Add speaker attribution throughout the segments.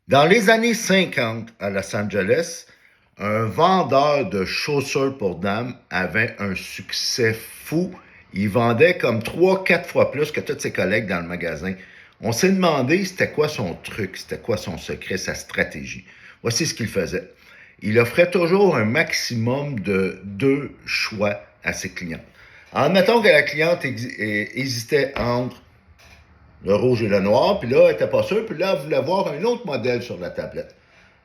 Speaker 1: Dans les années 50 à Los Angeles, un vendeur de chaussures pour dames avait un succès fou. Il vendait comme 3, 4 fois plus que tous ses collègues dans le magasin. On s'est demandé c'était quoi son truc, c'était quoi son secret, sa stratégie. Voici ce qu'il faisait. Il offrait toujours un maximum de 2 choix à ses clients. Admettons que la cliente hésitait entre le rouge et le noir, puis là, elle n'était pas sûre, puis là, elle voulait voir un autre modèle sur la tablette.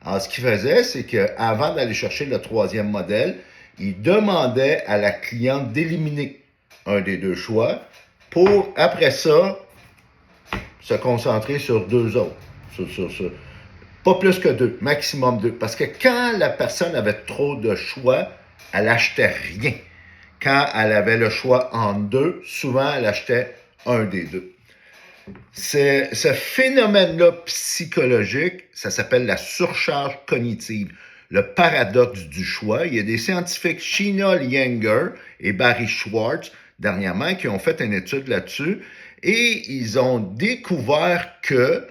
Speaker 1: Alors, ce qu'il faisait, c'est qu'avant d'aller chercher le troisième modèle, il demandait à la cliente d'éliminer un des 2 choix pour, après ça, se concentrer sur 2 autres. Pas plus que 2, maximum 2. Parce que quand la personne avait trop de choix, elle n'achetait rien. Quand elle avait le choix entre 2, souvent, elle achetait un des 2. Ce phénomène-là psychologique, ça s'appelle la surcharge cognitive, le paradoxe du choix. Il y a des scientifiques, Sheena Iyengar et Barry Schwartz, dernièrement, qui ont fait une étude là-dessus et ils ont découvert que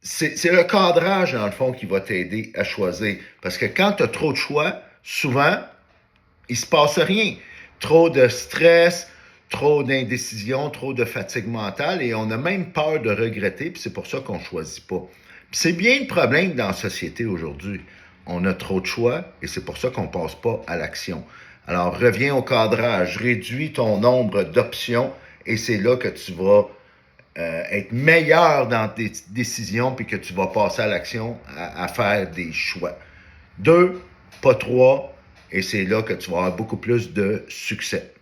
Speaker 1: c'est le cadrage, dans le fond, qui va t'aider à choisir. Parce que quand tu as trop de choix, souvent, il se passe rien. Trop de stress, trop d'indécision, trop de fatigue mentale et on a même peur de regretter, puis c'est pour ça qu'on ne choisit pas. Puis c'est bien le problème dans la société aujourd'hui. On a trop de choix et c'est pour ça qu'on ne passe pas à l'action. Alors reviens au cadrage, réduis ton nombre d'options et c'est là que tu vas être meilleur dans tes décisions puis que tu vas passer à l'action, à faire des choix. 2, pas 3, et c'est là que tu vas avoir beaucoup plus de succès.